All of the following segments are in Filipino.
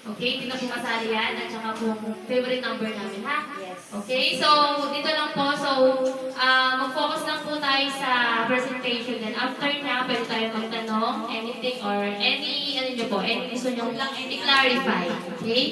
Okay, hindi na po kasali yan at saka po favorite number namin, ha? Yes. Okay, so dito lang po. So, mag-focus lang po tayo sa presentation. Then after na, pwede tayo magtanong, anything or any, ano nyo po, any gusto nyo lang i-clarify. Okay?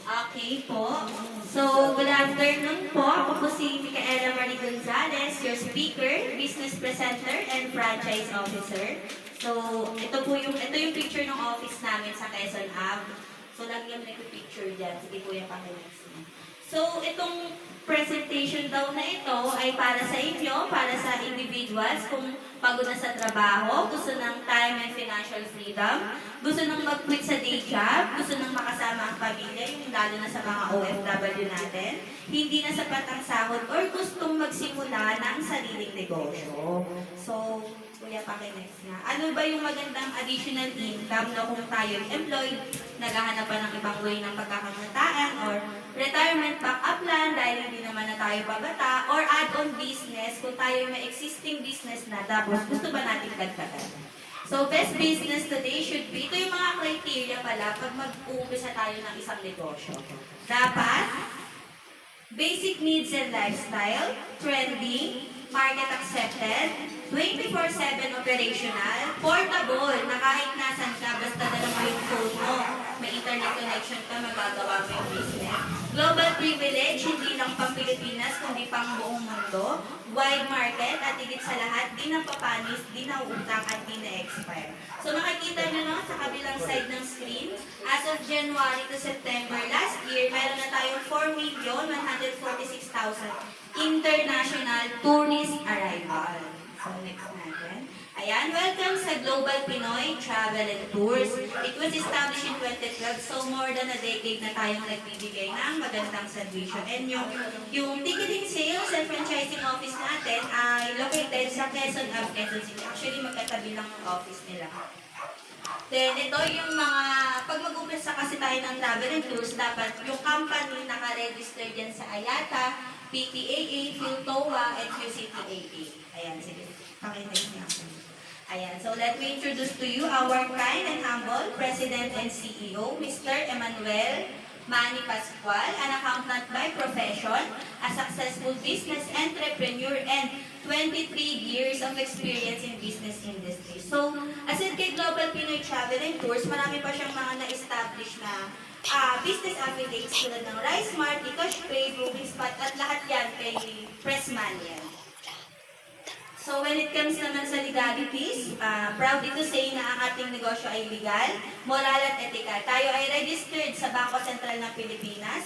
Okay po. So, good afternoon po. Ako po si Micaela Marie Gonzalez, your speaker, business presenter, and franchise officer. So, ito yung picture ng office namin sa Quezon Ave. So, lagi yung nag-picture dyan. Sige po yung pakinext mo. So, itong presentation daw na ito ay para sa inyo, para sa individuals kung pagod na sa trabaho, gusto ng time and financial freedom, gusto nang mag-quit sa day job, gusto nang makasama ang pamilya, yung lalo na sa mga OFW natin, hindi na sapat ang sahod, or gustong magsimula ng sariling negosyo. So, kuya, pakinext nga. Ano ba yung magandang additional income na kung tayo employed, naghahanap pa ng ibang way ng pagkakakitaan, or retirement backup plan dahil hindi naman na tayo pabata, or add-on business kung tayo may existing business na tapos gusto ba natin dagdagan. So, best business today should be, ito yung mga criteria pala pag mag-uumpisa tayo ng isang negosyo. Dapat, basic needs and lifestyle, trending, market accepted, 24/7 operational, portable, na kahit nasan ka, basta dala mo yung phone mo, may internet connection ka, magagawa mo yung business. Global privilege, hindi lang pang Pilipinas, kundi pang buong mundo. Wide market, at higit sa lahat, di napapanis, di nauutang, at di na-expire. So makikita nyo na sa kabilang side ng screen, as of January to September last year, meron na tayong 4,146,000 international tourist arrival. So next natin. Ayan, welcome sa Global Pinoy Travel and Tours. It was established in 2012, so more than a decade na tayong nagbibigay ng magandang servisyo. And yung ticketing sales and franchising office natin ay located sa Quezon Ave, Quezon City. Actually, magkatabi lang ang office nila. Then, ito yung mga, pag mag-umpisa kasi tayo ng travel and tours, dapat yung company naka-register dyan sa IATA, PTAA, PhilTOA, and QCTAA. Ayan, sige. Pakita niyo ako. Ayan, so let me introduce to you our kind and humble President and CEO, Mr. Emmanuel Manny Pascual, an accountant by profession, a successful business entrepreneur, and 23 years of experience in business industry. So, aside kay Global Pinoy Travel and Tours, marami pa siyang mga na-establish na business affiliates tulad ng RiceMart, eCashPay, Moving Spot, at lahat yan kay Pressman yan. So when it comes naman sa legalities, proud to say na ang ating negosyo ay legal, moral at ethical. Tayo ay registered sa Bangko Sentral ng Pilipinas,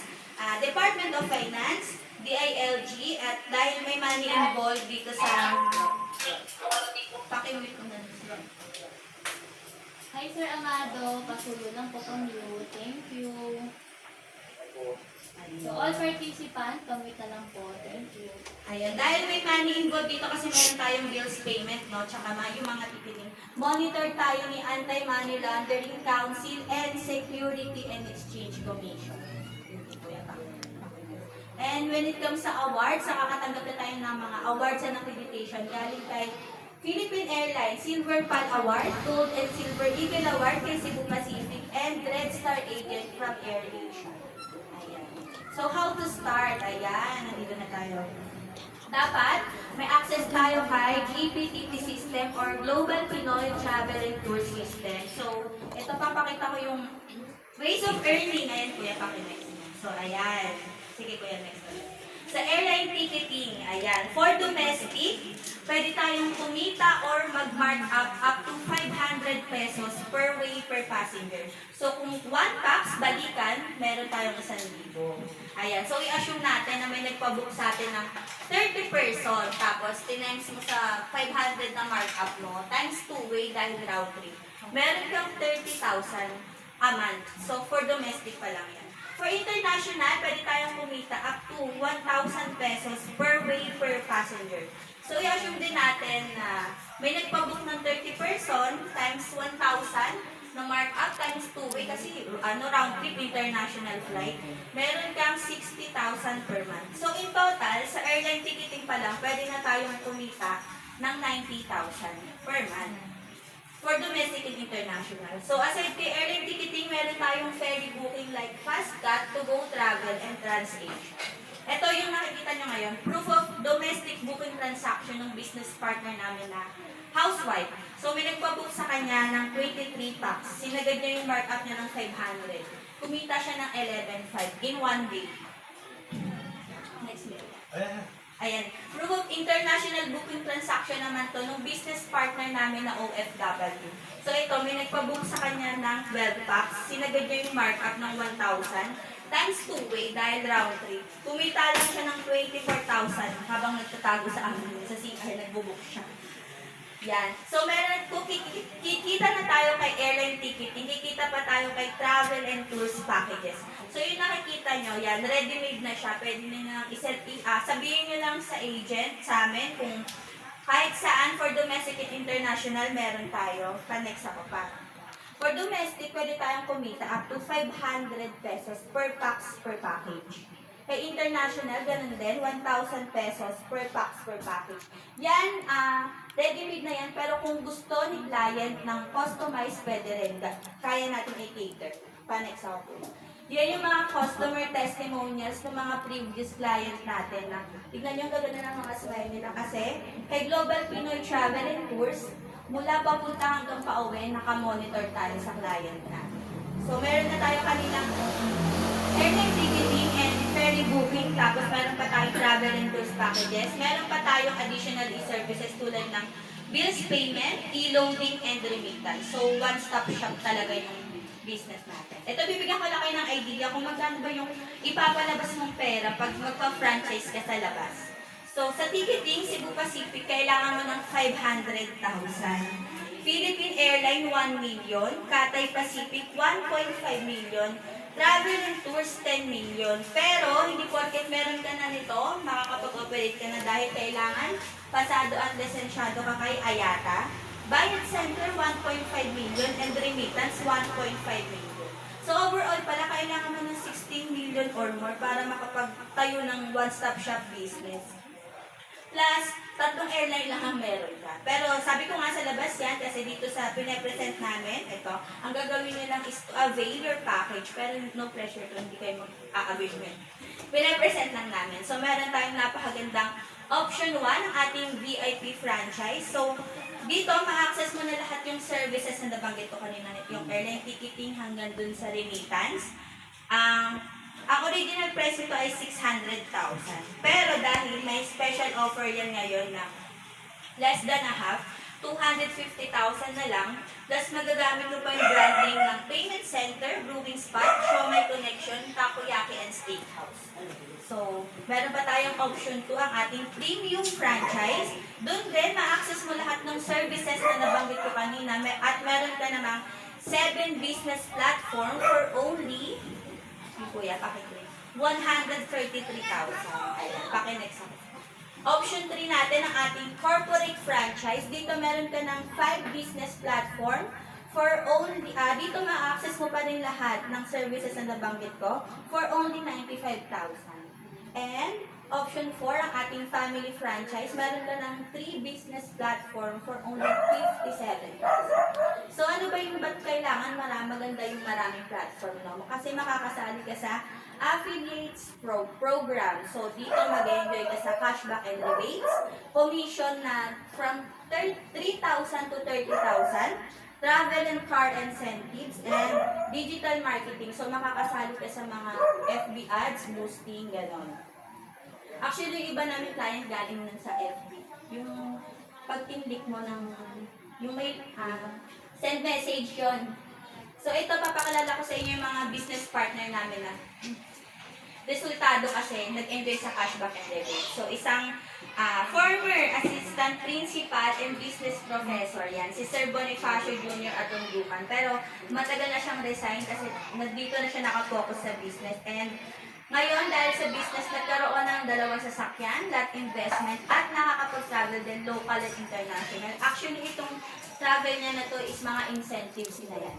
Department of Finance, DILG, at dahil may money involved dito sa... Pakimit ko na. Hi Sir Amado, pasulo lang po kami. Thank you. So all participants, kamit na lang po. Thank you. Ayan, dahil may money involved dito kasi meron tayong bills payment, no? Tsaka yung mga tipiling. Monitor tayo ni Anti-Money Laundering Council and Security and Exchange Commission. And when it comes sa awards, nakakatanggap na tayo ng mga awards and accreditation galing kay Philippine Airlines Silver Pal Award, Gold and Silver Eagle Award kay Cebu Pacific, and Red Star Agent from AirAsia. Ayan. So how to start? Ayan, nandito na tayo. Dapat may access tayo kay GPTP system or Global Pinoy Travel and Tour System. So, ito papakita ko yung ways of earning. Ayan, kuya, pakinext niya. So, ayan. Sige, kuya, next ulit. Sa airline ticketing, ayan. For domestic, pwede tayong kumita or mag-mark up to 500 pesos per way per passenger. So, kung 1 pax balikan, meron tayong 1,000. Ayan. So, i-assume natin na may nagpabook sa atin ng 30 person. Tapos, times mo sa 500 na markup mo, times 2 way dahil round trip. Meron kang 30,000 a month. So, for domestic pa lang yan. For international, pwede tayong kumita up to 1,000 pesos per way per passenger. So, i-assume din natin na may nagpabook ng 30 person times 1,000 na markup times 2 way kasi round trip international flight. Meron kang 60,000 per month. So, in total, sa airline ticketing pa lang, pwede na tayong kumita ng 90,000 per month. for domestic and international. So aside kay airline ticketing, meron tayong ferry booking like FastCat, To Go Travel, and TransAsia. Ito yung nakikita nyo ngayon, proof of domestic booking transaction ng business partner namin na housewife. So may nagpabook sa kanya ng 23 packs. Sinagad niya yung markup niya ng 500. Kumita siya ng 11.5 in one day. Next minute. Ayan. Proof of international booking transaction naman to ng business partner namin na OFW. So ito, may nagpabook sa kanya ng 12 packs. Sinagad niya yung markup ng 1,000 times 2-way dahil round trip. Kumita lang siya ng 24,000 habang nagtatago sa amin sa CR, nagbubook siya. Yan. So meron po, kikita na tayo kay airline ticketing, kikita pa tayo kay travel and tours packages. So yung nakikita nyo, yan, ready-made na siya. Pwede na nang sabihin nyo lang sa agent, sa amin, kung kahit saan for domestic and international, meron tayo. Pa-next ako pa. For domestic, pwede tayong kumita up to 500 pesos per packs per package. Kay international, ganun din, 1,000 pesos per packs per package. Yan, ready-made na yan, pero kung gusto ni client ng customized, pwede rin. Kaya natin i-cater. Pa-next ako. Yan yung mga customer testimonials ng mga previous client natin. Na, tignan nyo ang gaganda ng mga smile nila kasi kay Global Pinoy Travel and Tours, mula papunta hanggang pauwi, nakamonitor tayo sa client natin. So, meron na tayo kaninang airline ticketing and ferry booking, tapos meron pa tayong travel and tours packages. Meron pa tayong additional e-services tulad ng bills payment, e-loading, and remittance. So, one-stop shop talaga yung business natin. Ito, bibigyan ko lang kayo ng idea kung magkano ba yung ipapalabas mong pera pag magpa-franchise ka sa labas. So, sa ticketing, Cebu Pacific, kailangan mo ng 500,000. Philippine Airline, 1 million. Cathay Pacific, 1.5 million. Travel and Tours, 10 million. Pero, hindi porket meron ka na nito, makakapag-operate ka na dahil kailangan pasado at lisensyado ka kay Ayata. Bayad Center, 1.5 million. And remittance, 1.5 million. So, overall pala, kailangan mo ng 16 million or more para makapagtayo ng one-stop shop business. Plus, 3 airline lang ang meron ka. Pero sabi ko nga sa labas yan, kasi dito sa pinapresent namin, ito, ang gagawin nyo lang is to avail your package, pero no pressure to, hindi kayo mag-a-avail mo. Pinapresent lang namin. So, meron tayong napakagandang option 1, ang ating VIP franchise. So, dito, ma-access mo na lahat yung services na nabanggit ko kanina, yung airline ticketing hanggang dun sa remittance. Ang original price nito ay 600,000. Pero dahil may special offer yan ngayon na less than a half, 250,000 na lang, plus magagamit mo pa yung branding ng payment center, brewing spot, Shomai Connection, Takoyaki, and Steakhouse. So, meron pa tayong option 2, ang ating premium franchise. Doon din, ma-access mo lahat ng services na nabanggit ko kanina at meron ka namang 7 business platform for only Kuya, pakiclick. 133,000. Ayan, pakinext ako. Option 3 natin, ang ating corporate franchise. Dito meron ka ng 5 business platform for only, dito ma-access mo pa rin lahat ng services na nabanggit ko for only 95,000. And option 4, ang ating family franchise. Meron ka ng 3 business platform for only 57,000. So, ano ba yung ba't kailangan maganda yung maraming platform, no? Kasi makakasali ka sa affiliates program. So, dito mag-enjoy ka sa cashback and rebates, commission na from 3,000 to 30,000, travel and car incentives, and digital marketing. So, makakasali ka sa mga FB ads, boosting, gano'n. Actually, yung iba namin client galing nun sa FB. Yung pag-click mo ng, yung may, send message yon. So, ito, papakilala ko sa inyo yung mga business partner namin na resultado kasi nag-enjoy sa cashback and rebate. So, isang former assistant principal and business professor yan, si Sir Bonifacio Jr. Atundukan. Pero, matagal na siyang resign kasi dito na siya nakafocus sa business. And, ngayon, dahil sa business, nagkaroon ng 2 sasakyan, lot investment, at nakakapag-travel din local and international. Actually, itong travel niya na to is mga incentives na yan.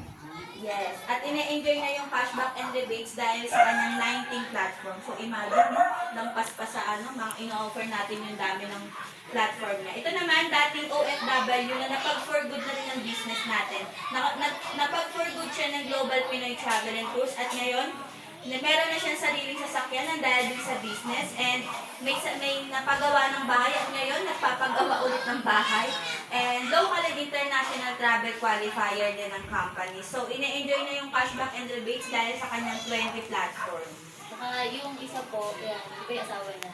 Yes, at ine-enjoy na yung cashback and rebates dahil sa kanyang 19 platform. So imagine, no? Lampas pa sa mga ino-offer natin yung dami ng platform niya. Ito naman, dating OFW na napag-for good na rin ang business natin. Napag-for good siya ng Global Pinoy Travel and Tours at ngayon, meron na siyang sariling sasakyan ng dahil din sa business and may napagawa ng bahay at ngayon nagpapagawa ulit ng bahay and local and international travel qualifier din ng company. So, ine-enjoy na yung cashback and rebates dahil sa kanyang 20 platform. Saka yung isa po, yan, di ba yung asawa niya,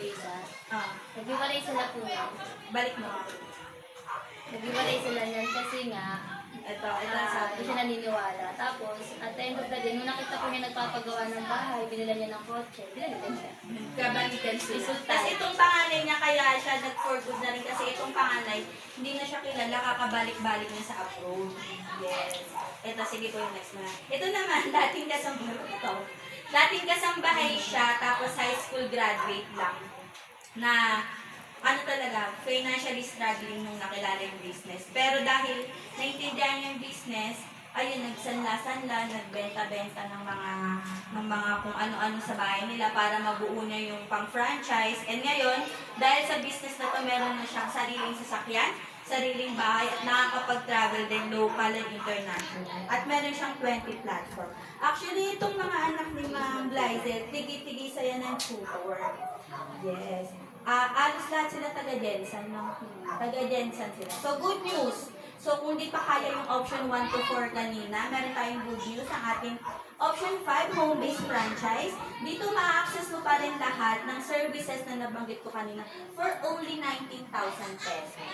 isa. Ah, Nagbiwalay sila po yan. balik mo. Nagbiwalay sila yan kasi nga, Ito ang sabi. hindi siya naniniwala. Tapos, at the end of the day, nung nakita ko niya nagpapagawa ng bahay, binila niya ng kotse, binalikan siya. Kabalikan sila. Resulta. Tapos itong panganay niya kaya siya nag-for good na rin kasi itong panganay, hindi na siya kilala, kakabalik-balik niya sa abroad. Yes. Ito, sige po yung next na. Ito naman, dating kasambahay siya, tapos high school graduate lang. Na, ano talaga, financially struggling nung nakilala yung business. Pero dahil naintindihan niya yung business, ayun, nagsanla-sanla, nagbenta-benta ng mga kung ano-ano sa bahay nila para mabuo niya yung pang-franchise. And ngayon, dahil sa business na to, meron na siyang sariling sasakyan, sariling bahay, at nakakapag-travel din local and international. At meron siyang 20 platform. Actually, itong mga anak ni Ma'am Blyzet, tigi-tigi saya ng tutor. Yes. Alos lahat sila taga-Jensen, no? Taga-Jensen sila. So, good news. So, kung di pa kaya yung option 1 to 4 kanina, meron tayong good news ang ating option 5, home-based franchise. Dito ma-access mo pa rin lahat ng services na nabanggit ko kanina for only 19,000 pesos.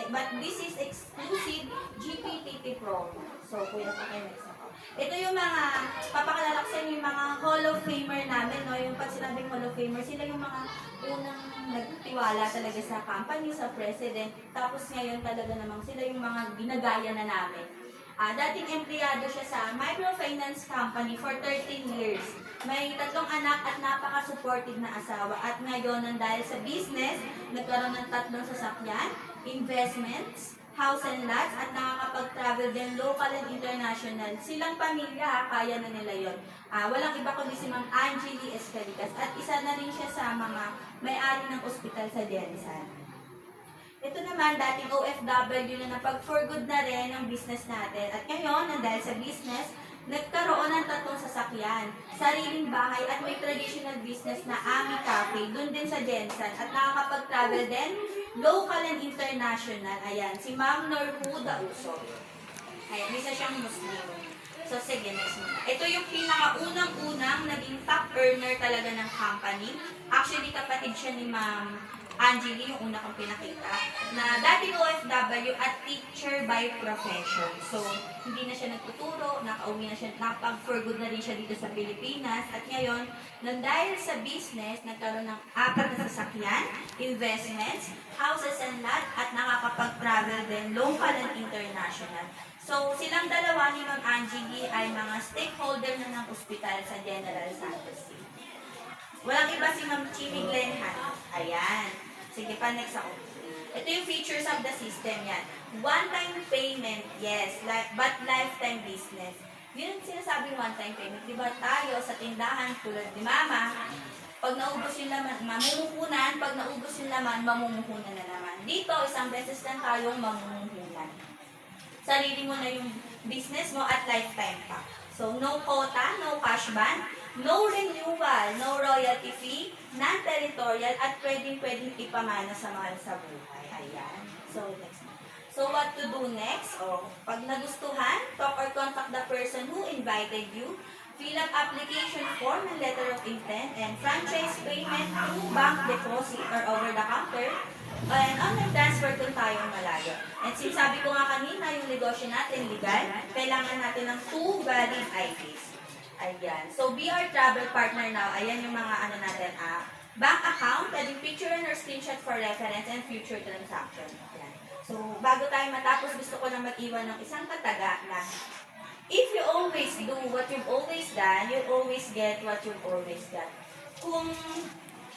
But this is exclusive GPTT promo. So, kuya pa kayo next ako. Ito yung mga, papakilala ko sa inyo yung mga Hall of Famer namin, no? Yung pag sinabing Hall of Famer, sila yung mga unang nagtiwala talaga sa company, sa president. Tapos ngayon talaga namang sila yung mga ginagaya na namin. Dating empleyado siya sa microfinance company for 13 years. May 3 anak at napaka-supportive na asawa. At ngayon, nang dahil sa business, nagkaroon ng 3 sasakyan, investments, house and lots, at nakakapag-travel din local and international. Silang pamilya, kaya na nila yun. Walang iba kundi si Ma'am Angelie Escalicas. At isa na rin siya sa mga may-ari ng ospital sa Jensen. Ito naman, dating OFW na napag-for good na rin ang business natin. At ngayon, dahil sa business, nagkaroon ng 3 sasakyan, sariling bahay, at may traditional business na Ami Cafe, dun din sa Jensen. At nakakapag-travel din, local and international. Ayan, si Ma'am Norhu Dauso. Ayan, isa siyang Muslim. So, sige, next mo. Ito yung pinakaunang-unang naging top earner talaga ng company. Actually, kapatid siya ni Ma'am Angelie, yung una kong pinakita, na dating OFW at teacher by profession. So, hindi na siya nagtuturo, nakauwi na siya, nakapag-for good na rin siya dito sa Pilipinas. At ngayon, nang dahil sa business, nagkaroon ng 4 na sasakyan, investments, houses and lot, at nakakapag-travel din, local and international. So, silang dalawa ni Ma'am Angelie ay mga stakeholder na ng ospital sa General Santos City. Walang iba si Ma'am Chimig Lenhan. Ayan. Sige pa, next ako. Ito yung features of the system yan. One-time payment, yes, but lifetime business. Yun ang sinasabing one-time payment. Diba tayo sa tindahan, tulad ni Mama, pag naubos yung laman, mamumuhunan, pag naubos yung laman, mamumuhunan na naman. Dito, isang beses lang tayong mamumuhunan. Sarili mo na yung business mo at lifetime pa. So, no quota, no cash ban, no renewal, no royalty fee, non-territorial, at pwedeng ipamana sa mahal sa buhay. Ayan. So, next. So, what to do next? Pag nagustuhan, talk or contact the person who invited you, fill up application form and letter of intent, and franchise payment through bank deposit or over the counter, and online transfer kung tayong malayo. And since sabi ko nga kanina, yung negosyo natin legal, kailangan natin ng 2 valid IDs. Ayan. So, be our travel partner now. Ayan yung mga ano natin, bank account, pwedeng picture and or screenshot for reference and future transaction. Ayan. So, bago tayo matapos, gusto ko lang mag-iwan ng isang kataga na if you always do what you've always done, you'll always get what you've always got. Kung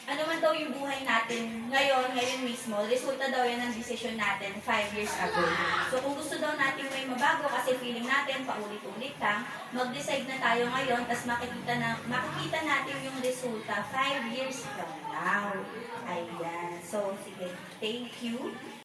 ano man daw yung buhay natin ngayon mismo, resulta daw yan ng desisyon natin 5 years ago. So kung gusto daw natin may mabago kasi feeling natin paulit-ulit lang, mag-decide na tayo ngayon, tapos makikita natin yung resulta 5 years from now. Ayan. So, sige. Thank you.